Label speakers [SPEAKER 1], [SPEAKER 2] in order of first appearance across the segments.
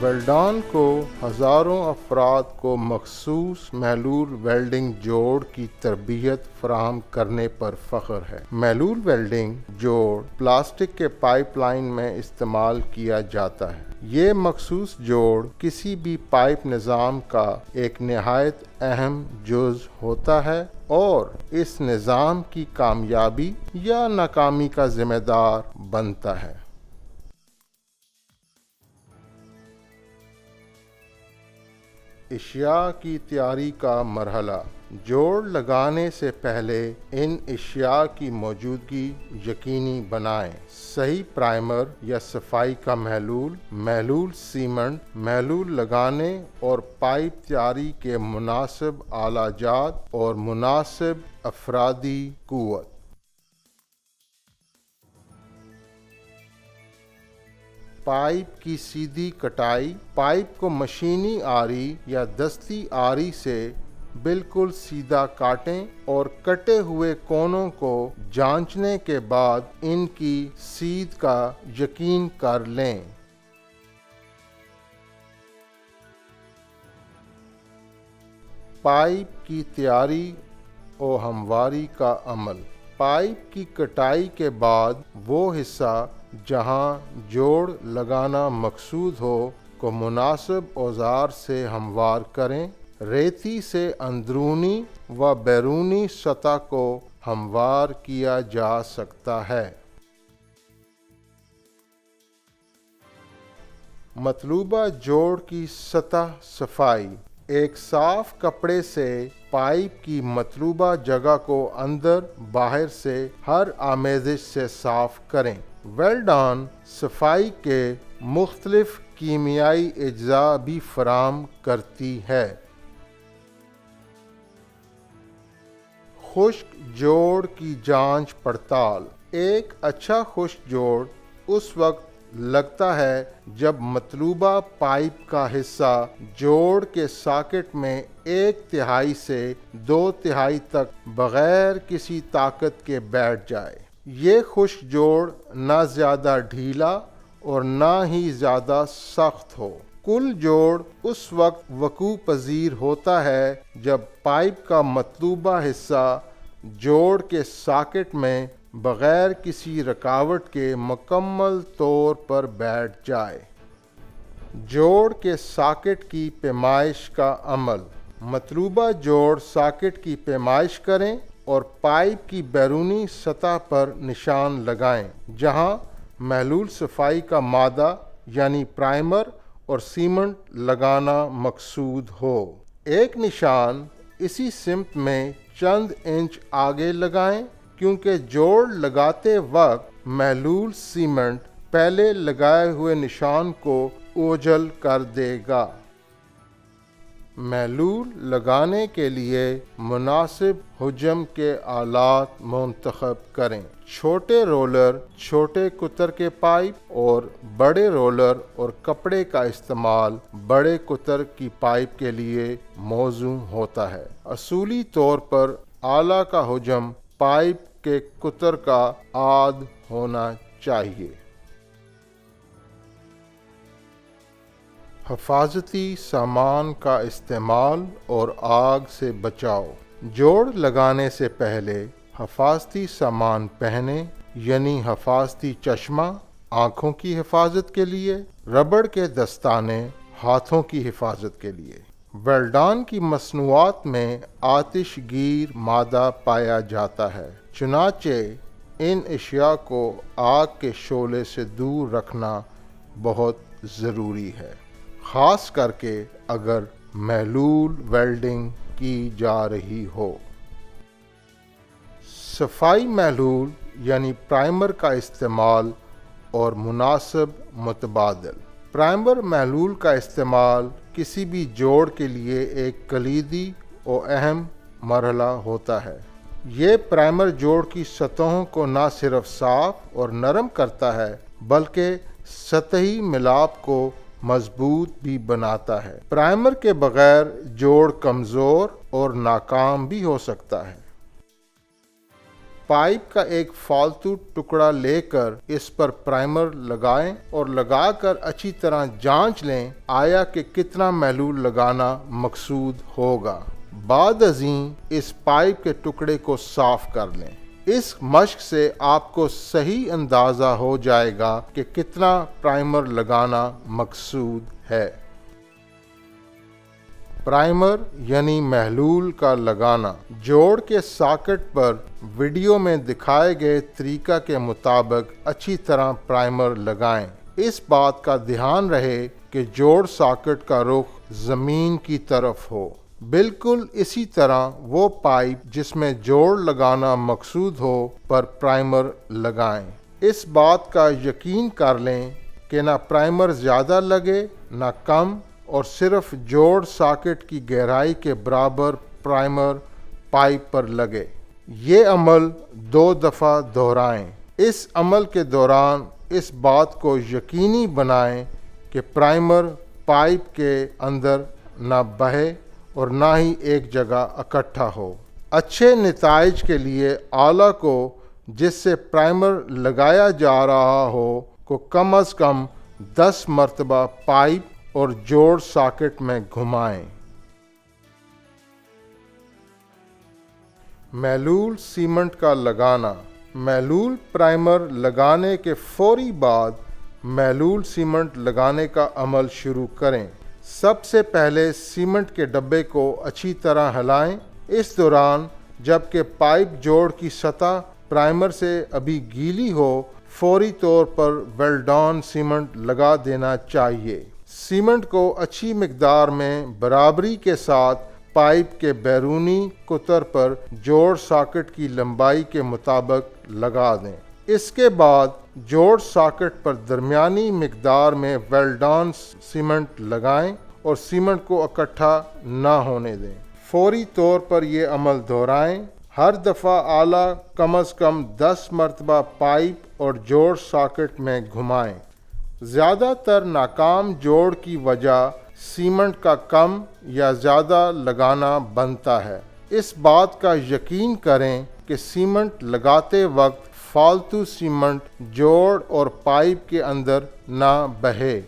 [SPEAKER 1] ویلڈان کو ہزاروں افراد کو مخصوص محلول ویلڈنگ جوڑ کی تربیت فراہم کرنے پر فخر ہے۔ محلول ویلڈنگ جوڑ پلاسٹک کے پائپ لائن میں استعمال کیا جاتا ہے۔ یہ مخصوص جوڑ کسی بھی پائپ نظام کا ایک نہایت اہم جز ہوتا ہے اور اس نظام کی کامیابی یا ناکامی کا ذمہ دار بنتا ہے۔ اشیاء کی تیاری کا مرحلہ۔ جوڑ لگانے سے پہلے ان اشیاء کی موجودگی یقینی بنائیں۔ صحیح پرائمر یا صفائی کا محلول، محلول سیمنٹ، محلول لگانے اور پائپ تیاری کے مناسب آلہ جات اور مناسب افرادی قوت۔ پائپ کی سیدھی کٹائی۔ پائپ کو مشینی آری یا دستی آری سے بالکل سیدھا کاٹیں اور کٹے ہوئے کونوں کو جانچنے کے بعد ان کی سیدھ کا یقین کر لیں۔ پائپ کی تیاری و ہمواری کا عمل۔ پائپ کی کٹائی کے بعد وہ حصہ جہاں جوڑ لگانا مقصود ہو کو مناسب اوزار سے ہموار کریں۔ ریتی سے اندرونی و بیرونی سطح کو ہموار کیا جا سکتا ہے۔ مطلوبہ جوڑ کی سطح صفائی۔ ایک صاف کپڑے سے پائپ کی مطلوبہ جگہ کو اندر باہر سے ہر آمیزش سے صاف کریں۔ ویلڈان صفائی کے مختلف کیمیائی اجزاء بھی فراہم کرتی ہے۔ خشک جوڑ کی جانچ پڑتال۔ ایک اچھا خشک جوڑ اس وقت لگتا ہے جب مطلوبہ پائپ کا حصہ جوڑ کے ساکٹ میں 1/3 سے 2/3 تک بغیر کسی طاقت کے بیٹھ جائے۔ یہ خشک جوڑ نہ زیادہ ڈھیلا اور نہ ہی زیادہ سخت ہو۔ کل جوڑ اس وقت وقوع پذیر ہوتا ہے جب پائپ کا مطلوبہ حصہ جوڑ کے ساکٹ میں بغیر کسی رکاوٹ کے مکمل طور پر بیٹھ جائے۔ جوڑ کے ساکٹ کی پیمائش کا عمل۔ مطلوبہ جوڑ ساکٹ کی پیمائش کریں اور پائپ کی بیرونی سطح پر نشان لگائیں جہاں محلول صفائی کا مادہ یعنی پرائمر اور سیمنٹ لگانا مقصود ہو۔ ایک نشان اسی سمت میں چند انچ آگے لگائیں کیونکہ جوڑ لگاتے وقت محلول سیمنٹ پہلے لگائے ہوئے نشان کو اوجھل کر دے گا۔ محلول لگانے کے لیے مناسب حجم کے آلات منتخب کریں۔ چھوٹے رولر چھوٹے قطر کے پائپ اور بڑے رولر اور کپڑے کا استعمال بڑے قطر کی پائپ کے لیے موزوں ہوتا ہے۔ اصولی طور پر آلہ کا حجم پائپ کے قطر کا آدھ ہونا چاہیے۔ حفاظتی سامان کا استعمال اور آگ سے بچاؤ۔ جوڑ لگانے سے پہلے حفاظتی سامان پہنیں یعنی حفاظتی چشمہ آنکھوں کی حفاظت کے لیے، ربڑ کے دستانے ہاتھوں کی حفاظت کے لیے۔ ویلڈان کی مصنوعات میں آتش گیر مادہ پایا جاتا ہے، چنانچہ ان اشیاء کو آگ کے شعلے سے دور رکھنا بہت ضروری ہے، خاص کر کے اگر محلول ویلڈنگ کی جا رہی ہو۔ صفائی محلول یعنی پرائمر کا استعمال اور مناسب متبادل۔ پرائمر محلول کا استعمال کسی بھی جوڑ کے لیے ایک کلیدی اور اہم مرحلہ ہوتا ہے۔ یہ پرائمر جوڑ کی سطحوں کو نہ صرف صاف اور نرم کرتا ہے بلکہ سطحی ملاپ کو مضبوط بھی بناتا ہے۔ پرائمر کے بغیر جوڑ کمزور اور ناکام بھی ہو سکتا ہے۔ پائپ کا ایک فالتو ٹکڑا لے کر اس پر پرائمر لگائیں اور لگا کر اچھی طرح جانچ لیں آیا کہ کتنا محلول لگانا مقصود ہوگا۔ بعد ازیں اس پائپ کے ٹکڑے کو صاف کر لیں۔ اس مشق سے آپ کو صحیح اندازہ ہو جائے گا کہ کتنا پرائمر لگانا مقصود ہے۔ پرائمر یعنی محلول کا لگانا۔ جوڑ کے ساکٹ پر ویڈیو میں دکھائے گئے طریقہ کے مطابق اچھی طرح پرائمر لگائیں۔ اس بات کا دھیان رہے کہ جوڑ ساکٹ کا رخ زمین کی طرف ہو۔ بالکل اسی طرح وہ پائپ جس میں جوڑ لگانا مقصود ہو پر پرائمر لگائیں۔ اس بات کا یقین کر لیں کہ نہ پرائمر زیادہ لگے نہ کم، اور صرف جوڑ ساکٹ کی گہرائی کے برابر پرائمر پائپ پر لگے۔ یہ عمل 2 دفعہ دہرائیں۔ اس عمل کے دوران اس بات کو یقینی بنائیں کہ پرائمر پائپ کے اندر نہ بہے اور نہ ہی ایک جگہ اکٹھا ہو۔ اچھے نتائج کے لیے آلہ کو جس سے پرائمر لگایا جا رہا ہو کو کم از کم 10 مرتبہ پائپ اور جوڑ ساکٹ میں گھمائیں۔ محلول سیمنٹ کا لگانا۔ محلول پرائمر لگانے کے فوری بعد محلول سیمنٹ لگانے کا عمل شروع کریں۔ سب سے پہلے سیمنٹ کے ڈبے کو اچھی طرح ہلائیں۔ اس دوران جبکہ پائپ جوڑ کی سطح پرائمر سے ابھی گیلی ہو، فوری طور پر ویل ڈان سیمنٹ لگا دینا چاہیے۔ سیمنٹ کو اچھی مقدار میں برابری کے ساتھ پائپ کے بیرونی قطر پر جوڑ ساکٹ کی لمبائی کے مطابق لگا دیں۔ اس کے بعد جوڑ ساکٹ پر درمیانی مقدار میں ویل ڈان سیمنٹ لگائیں اور سیمنٹ کو اکٹھا نہ ہونے دیں۔ فوری طور پر یہ عمل دہرائیں۔ ہر دفعہ آلہ کم از کم 10 مرتبہ پائپ اور جوڑ ساکٹ میں گھمائیں۔ زیادہ تر ناکام جوڑ کی وجہ سیمنٹ کا کم یا زیادہ لگانا بنتا ہے۔ اس بات کا یقین کریں کہ سیمنٹ لگاتے وقت فالتو سیمنٹ جوڑ اور پائپ کے اندر نہ بہے۔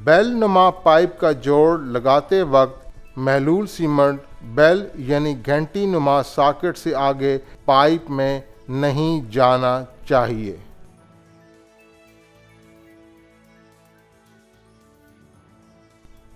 [SPEAKER 1] بیل نما پائپ کا جوڑ لگاتے وقت محلول سیمنٹ بیل یعنی گھنٹی نما ساکٹ سے آگے پائپ میں نہیں جانا چاہیے۔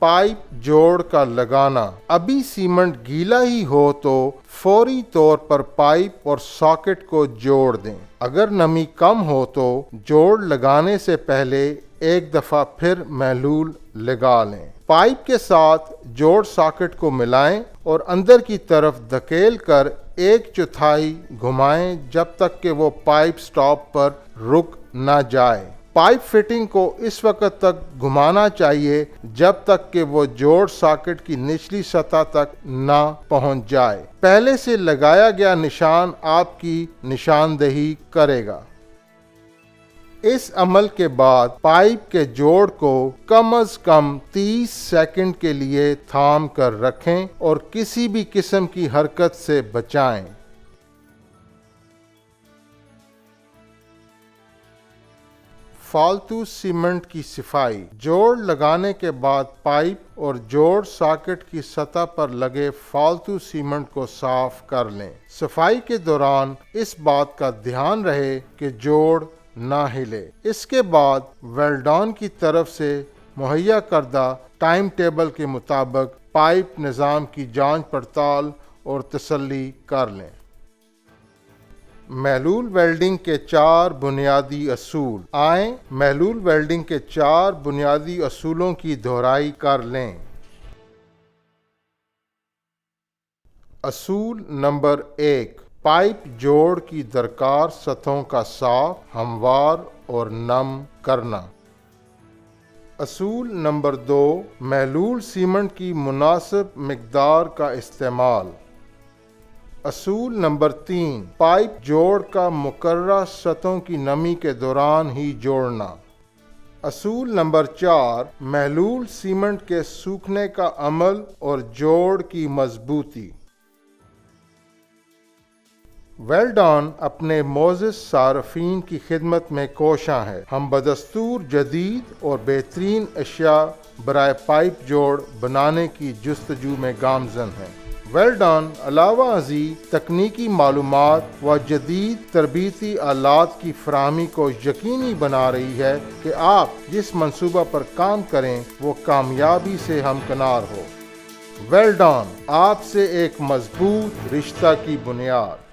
[SPEAKER 1] پائپ جوڑ کا لگانا۔ ابھی سیمنٹ گیلا ہی ہو تو فوری طور پر پائپ اور ساکٹ کو جوڑ دیں۔ اگر نمی کم ہو تو جوڑ لگانے سے پہلے ایک دفعہ پھر محلول لگا لیں۔ پائپ کے ساتھ جوڑ ساکٹ کو ملائیں اور اندر کی طرف دھکیل کر 1/4 گھمائیں جب تک کہ وہ پائپ سٹاپ پر رک نہ جائے۔ پائپ فٹنگ کو اس وقت تک گھمانا چاہیے جب تک کہ وہ جوڑ ساکٹ کی نچلی سطح تک نہ پہنچ جائے۔ پہلے سے لگایا گیا نشان آپ کی نشاندہی کرے گا۔ اس عمل کے بعد پائپ کے جوڑ کو کم از کم 30 سیکنڈ کے لیے تھام کر رکھیں اور کسی بھی قسم کی حرکت سے بچائیں۔ فالتو سیمنٹ کی صفائی۔ جوڑ لگانے کے بعد پائپ اور جوڑ ساکٹ کی سطح پر لگے فالتو سیمنٹ کو صاف کر لیں۔ صفائی کے دوران اس بات کا دھیان رہے کہ جوڑ نہ ہلے۔ اس کے بعد ویلڈان کی طرف سے مہیا کردہ ٹائم ٹیبل کے مطابق پائپ نظام کی جانچ پڑتال اور تسلی کر لیں۔ محلول ویلڈنگ کے 4 بنیادی اصول۔ آئیں محلول ویلڈنگ کے 4 بنیادی اصولوں کی دہرائی کر لیں۔ اصول نمبر 1، پائپ جوڑ کی درکار سطحوں کا صاف، ہموار اور نم کرنا۔ اصول نمبر 2، محلول سیمنٹ کی مناسب مقدار کا استعمال۔ اصول نمبر 3، پائپ جوڑ کا مقررہ سطحوں کی نمی کے دوران ہی جوڑنا۔ اصول نمبر 4، محلول سیمنٹ کے سوکھنے کا عمل اور جوڑ کی مضبوطی۔ ویلڈان اپنے معزز صارفین کی خدمت میں کوشاں ہے۔ ہم بدستور جدید اور بہترین اشیاء برائے پائپ جوڑ بنانے کی جستجو میں گامزن ہیں۔ ویلڈان علاوہ ازیں تکنیکی معلومات و جدید تربیتی آلات کی فراہمی کو یقینی بنا رہی ہے کہ آپ جس منصوبہ پر کام کریں وہ کامیابی سے ہمکنار ہو۔ ویلڈان، آپ سے ایک مضبوط رشتہ کی بنیاد۔